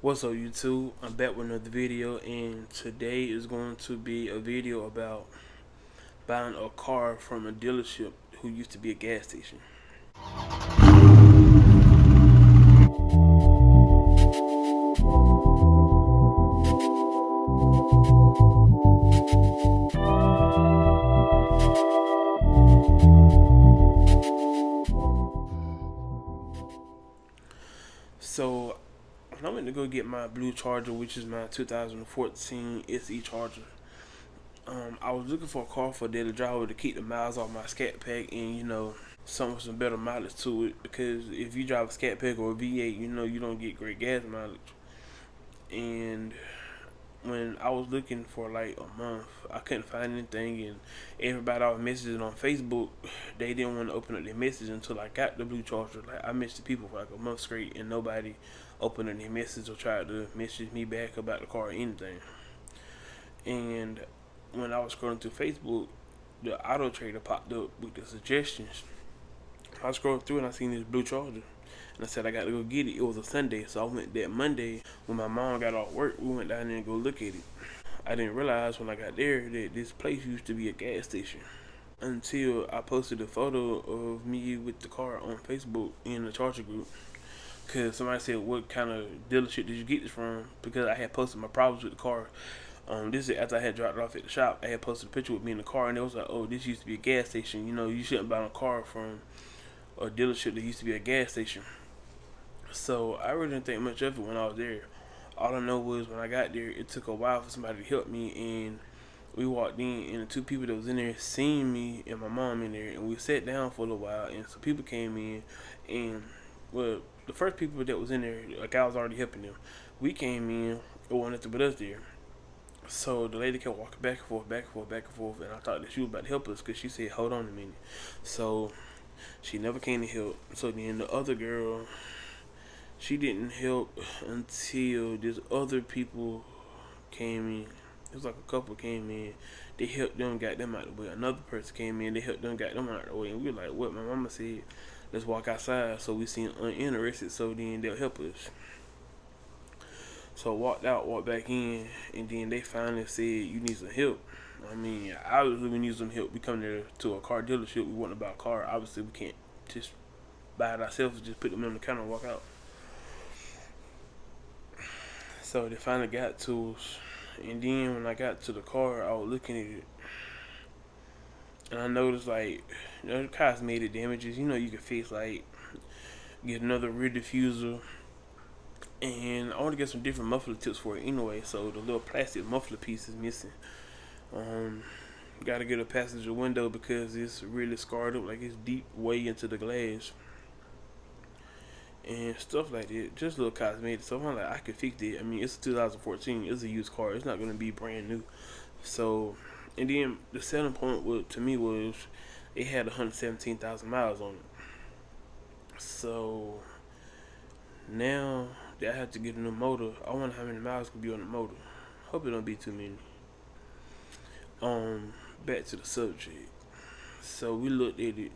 What's up YouTube? I'm back with another video, and today is going to be a video about buying a car from a dealership who used to be a gas station. So when I went to go get my blue Charger, which is my 2014 SE Charger, I was looking for a car for a daily driver to keep the miles off my scat pack and some with some better mileage to it, because if you drive a scat pack or a V8, you don't get great gas mileage. And when I was looking for like a month, I couldn't find anything, and everybody I was messaging on Facebook, they didn't want to open up their message until I got the blue Charger. Like, I messaged people for like a month straight, and nobody opened up their message or tried to message me back about the car or anything. And when I was scrolling through Facebook, the Auto Trader popped up with the suggestions. I scrolled through and I seen this blue Charger. And I said I got to go get it. It was a Sunday, so I went that Monday when my mom got off work. We went down there and go look at it. I didn't realize when I got there that this place used to be a gas station until I posted a photo of me with the car on Facebook in the Charger group. Cause somebody said, "What kind of dealership did you get this from?" Because I had posted my problems with the car. This is after I had dropped it off at the shop. I had posted a picture with me in the car, and it was like, "Oh, this used to be a gas station. You shouldn't buy a car from a dealership that used to be a gas station." So I really didn't think much of it when I was there. All I know was when I got there, it took a while for somebody to help me, and we walked in, and the two people that was in there seen me and my mom in there, and we sat down for a little while, and some people came in, and well, the first people that was in there, like, I was already helping them. We came in, it wasn't nothing but us there. So the lady kept walking back and forth, back and forth, back and forth, and I thought that she was about to help us because she said, "Hold on a minute." So she never came to help. So then the other girl, she didn't help until these other people came in. It was like a couple came in. They helped them, got them out of the way. Another person came in. They helped them, got them out of the way. And we were like, "What?" My mama said, "Let's walk outside." So we seemed uninterested. So then they'll help us. So walked out, walked back in, and then they finally said, "You need some help." I mean, obviously we need some help. We come there to a car dealership. We want to buy a car. Obviously we can't just buy it ourselves and just put them on the counter and walk out. So they finally got to us. And then when I got to the car, I was looking at it, and I noticed, like, the cosmetic damages. You can fix, like, get another rear diffuser, and I want to get some different muffler tips for it anyway. So the little plastic muffler piece is missing. Um, Got to get a passenger window because it's really scarred up, like it's deep way into the glass and stuff like that. Just little cosmetic. So I'm like, I could fix it. I mean, it's a 2014. It's a used car. It's not gonna be brand new. So, and then the selling point to me was it had 117,000 miles on it. So now that I have to get a new motor, I wonder how many miles could be on the motor. Hope it don't be too many. Back to the subject. So we looked at it,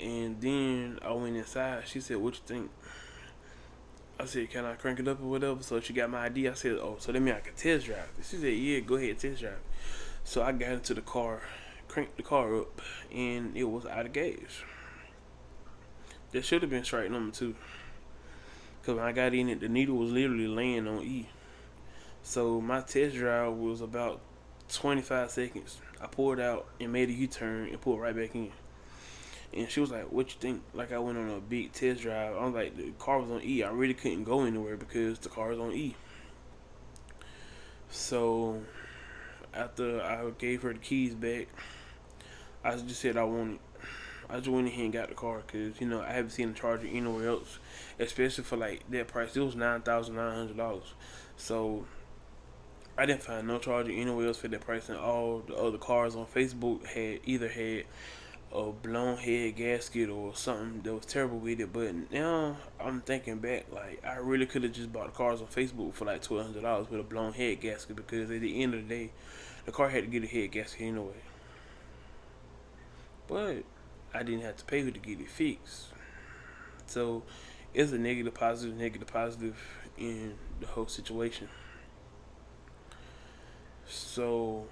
and then I went inside. She said, "What you think?" I said, "Can I crank it up or whatever?" So she got my ID. I said, "Oh, so that means I can test drive it." She said, "Yeah, go ahead, test drive it." So I got into the car, cranked the car up, and it was out of gas. That should have been strike number two. Because when I got in it, the needle was literally laying on E. So my test drive was about 25 seconds. I pulled out and made a U-turn and pulled right back in. And she was like, "What you think?" Like, I went on a big test drive. I was like, the car was on E. I really couldn't go anywhere because the car was on E. So after I gave her the keys back, I just said I want it. I just went ahead and got the car because I haven't seen a Charger anywhere else, especially for like that price. It was $9,900. So I didn't find no Charger anywhere else for that price, and all the other cars on Facebook had either had a blown head gasket or something that was terrible with it. But now I'm thinking back, like, I really could have just bought the cars on Facebook for like $1,200 with a blown head gasket, because at the end of the day, the car had to get a head gasket anyway. But I didn't have to pay her to get it fixed. So it's a negative, positive, negative, positive in the whole situation. So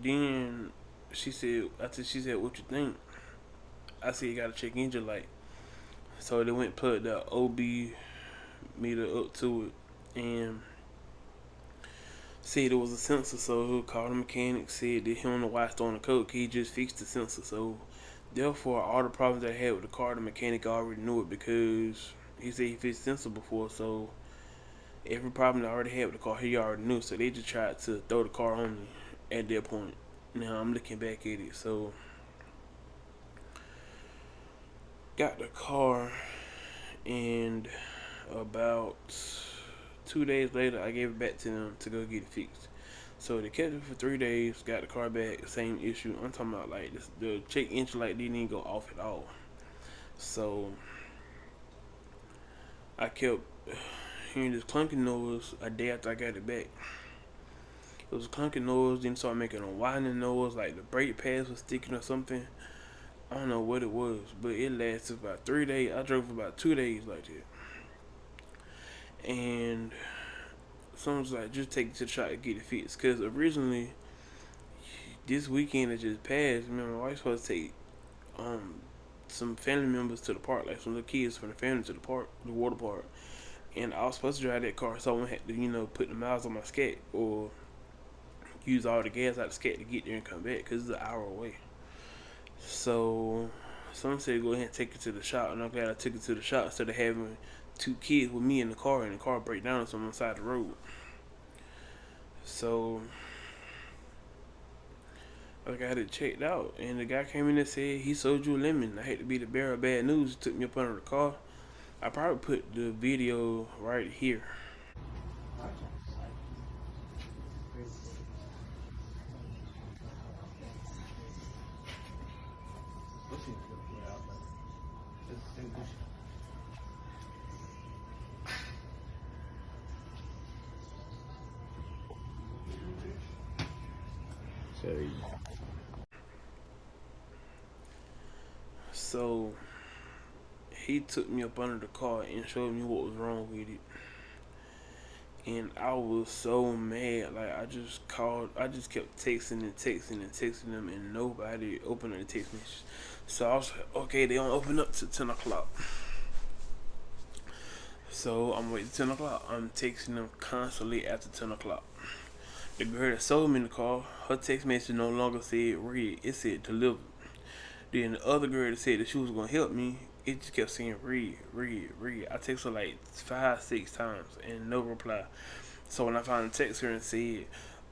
then she said, "What you think?" I said, "You gotta check engine light." So they went put the OB meter up to it and said it was a sensor. So he called the mechanic, said that he don't know why it's throwing the code. He just fixed the sensor. So therefore, all the problems I had with the car, the mechanic already knew it because he said he fixed the sensor before. So every problem I already had with the car, he already knew. So they just tried to throw the car on me at that point. Now I'm looking back at it. So got the car, and about 2 days later, I gave it back to them to go get it fixed. So they kept it for 3 days, got the car back, same issue. I'm talking about like this, the check engine light didn't even go off at all. So I kept hearing this clunking noise a day after I got it back. It was a clunking noise, then started making a whining noise, like the brake pads was sticking or something. I don't know what it was, but it lasted about 3 days. I drove for about 2 days like that. And someone was like, just take it to the shop and get it fixed. Because originally, this weekend that just passed, me and my wife supposed to take um, some family members to the park, like some little kids from the family to the park, the water park. And I was supposed to drive that car, so I wouldn't have to, put the miles on my scat or use all the gas out the scat to get there and come back because it's an hour away. So someone said go ahead and take it to the shop, and I'm glad I took it to the shop instead of having two kids with me in the car and the car break down on the side of the road. So I got it checked out, and the guy came in and said he sold you a lemon. I hate to be the bearer of bad news. He took me up under the car. I probably put the video right here. So he took me up under the car and showed me what was wrong with it. And I was so mad. Like I just kept texting and texting and texting them, and nobody opened the text message. So I was like, okay, they don't open up to 10 o'clock. So I'm waiting 10 o'clock. I'm texting them constantly after 10 o'clock. The girl that sold me the car, her text message no longer said read. It said deliver. Then the other girl that said that she was gonna help me, it just kept saying read, read, read. I texted her like 5, 6 times and no reply. So when I finally text her and said,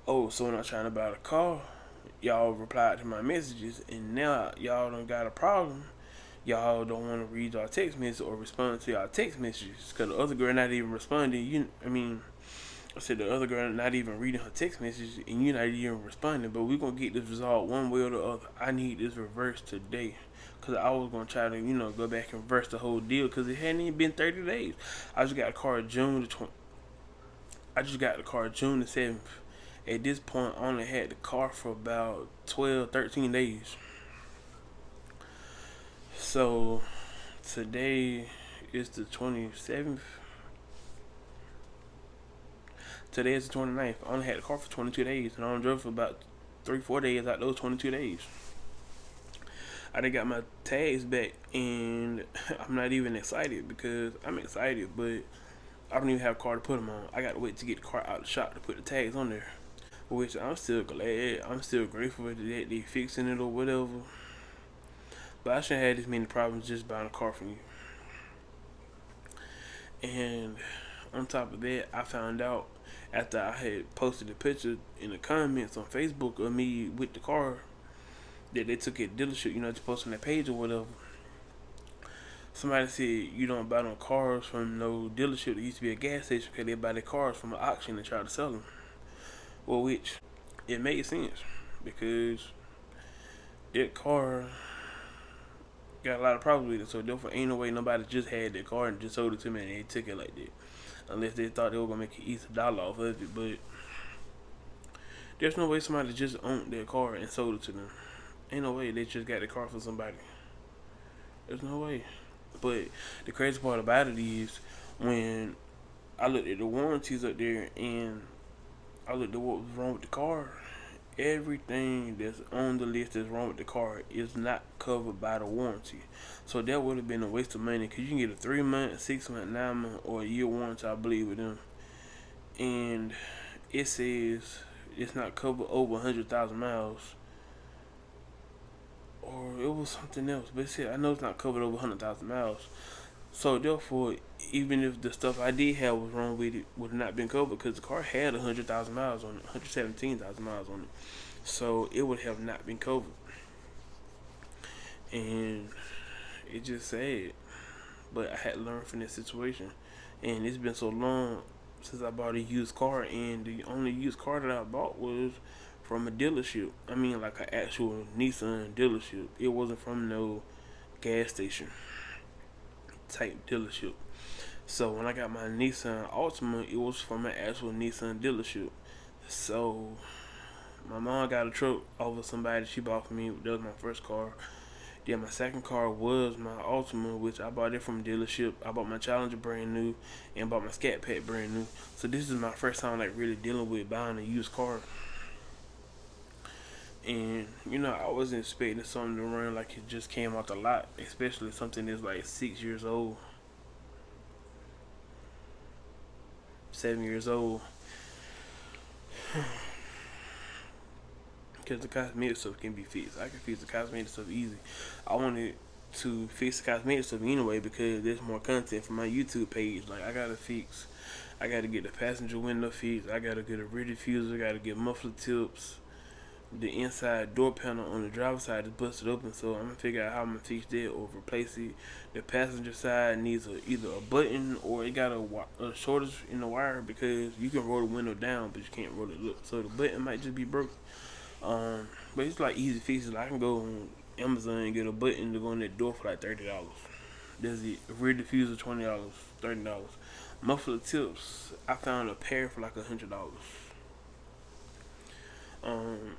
"Oh, so when I'm trying to buy the car, y'all replied to my messages, and now y'all don't got a problem. Y'all don't want to read y'all text messages or respond to y'all text messages because the other girl not even responding. I said the other girl not even reading her text messages, and you're not even responding. But we're gonna get this resolved one way or the other. I need this reversed today, cause I was gonna try to go back and reverse the whole deal, cause it hadn't even been 30 days. I just got a car June the 20. I just got the car June the 7th. At this point, I only had the car for about 12, 13 days. So today is the 27th. Today is the 29th. I only had the car for 22 days, and I only drove for about 3, 4 days out of those 22 days. I done got my tags back, and I'm not even excited because I'm excited, but I don't even have a car to put them on. I got to wait to get the car out of the shop to put the tags on there. Which I'm still glad. I'm still grateful that they fixing it or whatever. But I shouldn't have this many problems just buying a car from you. And on top of that, I found out after I had posted a picture in the comments on Facebook of me with the car that they took it dealership, just post on that page or whatever. Somebody said you don't buy no cars from no dealership that used to be a gas station because they buy their cars from an auction and try to sell them. Well, which it made sense because that car got a lot of problems with it, so therefore ain't no way nobody just had that car and just sold it to me and they took it like that. Unless they thought they were gonna make an easy dollar off of it, but there's no way somebody just owned their car and sold it to them. Ain't no way they just got the car for somebody. There's no way. But the crazy part about it is when I looked at the warranties up there, and I looked at what was wrong with the car. Everything that's on the list that's wrong with the car is not covered by the warranty. So that would have been a waste of money because you can get a 3 month, 6 month, 9 month, or a year warranty, I believe, with them. And it says it's not covered over 100,000 miles, or it was something else. But it said I know it's not covered over 100,000 miles. So therefore, even if the stuff I did have was wrong with it, would have not been covered because the car had 100,000 miles on it, 117,000 miles on it. So it would have not been covered, and it just sad. But I had to learn from this situation, and it's been so long since I bought a used car, and the only used car that I bought was from a dealership. I mean, like an actual Nissan dealership. It wasn't from no gas station type dealership. So when I got my Nissan Altima, it was from an actual Nissan dealership. So my mom got a truck over somebody she bought for me. That was my first car. Then my second car was my Altima, which I bought it from a dealership. I bought my Challenger brand new and bought my Scat Pack brand new. So this is my first time like really dealing with buying a used car. And I wasn't expecting something to run like it just came out the lot, especially something that's like 6 years old, 7 years old. Because the cosmetic stuff can be fixed. I can fix the cosmetic stuff easy. I wanted to fix the cosmetic stuff anyway because there's more content for my YouTube page. Like I gotta get the passenger window fixed. I gotta get a rear diffuser. I gotta get muffler tips. The inside door panel on the driver's side is busted open, so I'm gonna figure out how I'm gonna fix that or replace it. The passenger side needs either a button or it got a shortage in the wire because you can roll the window down, but you can't roll it up. So the button might just be broke. But it's like easy fixes. I can go on Amazon and get a button to go in that door for like $30. That's it. Rear diffuser $20, $30. Muffler tips, I found a pair for like $100. Um,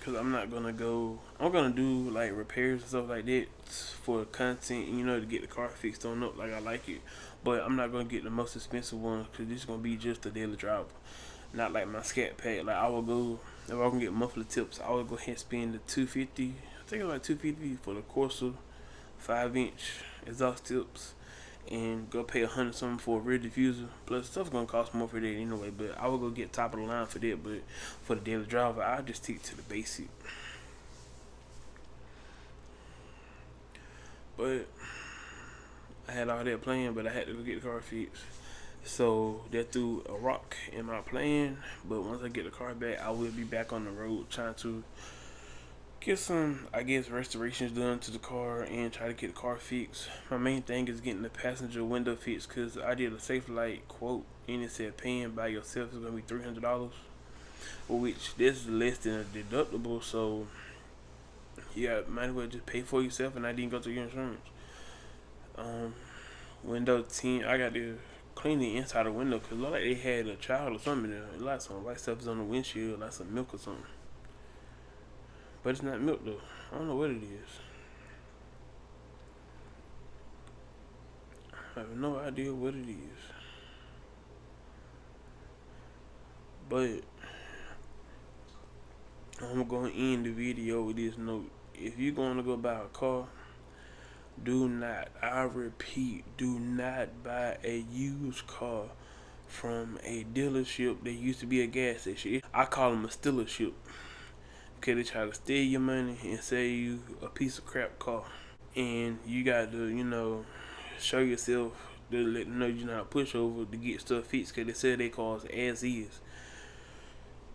Cause I'm not gonna go. I'm gonna do like repairs and stuff like that for content, to get the car fixed on up like I like it. But I'm not gonna get the most expensive one because this is gonna be just a daily driver, not like my Scat Pack. Like I will go if I can get muffler tips, I would go ahead and spend the 250. I think it's like 250 for the Corsa 5-inch exhaust tips, and go pay 100 something for a rear diffuser. Plus, stuff's gonna cost more for that anyway. But I would go get top of the line for that. But for the daily driver, I just stick to the basic. But I had all that planned, but I had to go get the car fixed. So that threw a rock in my plan. But once I get the car back, I will be back on the road trying to get some, I guess, restorations done to the car and try to get the car fixed. My main thing is getting the passenger window fixed because I did a Safe Light quote and it said paying by yourself is going to be $300, which this is less than a deductible. So yeah, might as well just pay for yourself and I didn't go to your insurance. Window tint, I got to clean the inside of the window because it looked like they had a child or something in there. A lot of some white stuff is on the windshield, like some milk or something. But it's not milk though. I don't know what it is. I have no idea what it is. But I'm going to end the video with this note. If you're going to go buy a car, do not, I repeat, do not buy a used car from a dealership that used to be a gas station. I call them a stealership. Okay, they try to steal your money and sell you a piece of crap car. And you got to, show yourself to let them know you're not a pushover to get stuff fixed because they sell their cars as is.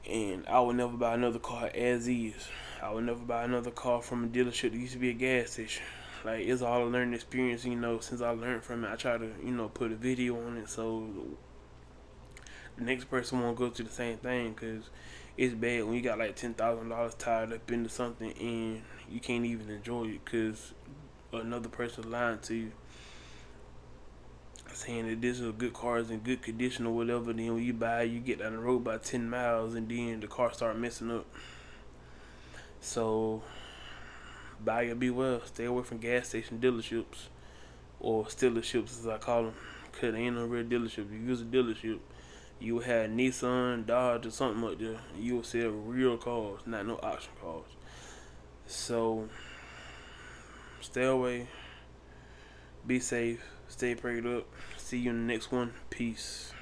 And I would never buy another car as is. I would never buy another car from a dealership that used to be a gas station. Like, it's all a learning experience, since I learned from it. I try to, put a video on it so the next person won't go through the same thing because it's bad when you got like $10,000 tied up into something and you can't even enjoy it because another person lying to you saying that this is a good car, is in good condition or whatever. Then when you buy it, you get down the road by 10 miles and then the car start messing up. So buyer beware. Stay away from gas station dealerships, or stealerships as I call them, Cause ain't no real dealership. If you use a dealership, you will have Nissan, Dodge, or something up there. You will sell real cars, not no auction cars. So stay away, be safe, stay prayed up. See you in the next one. Peace.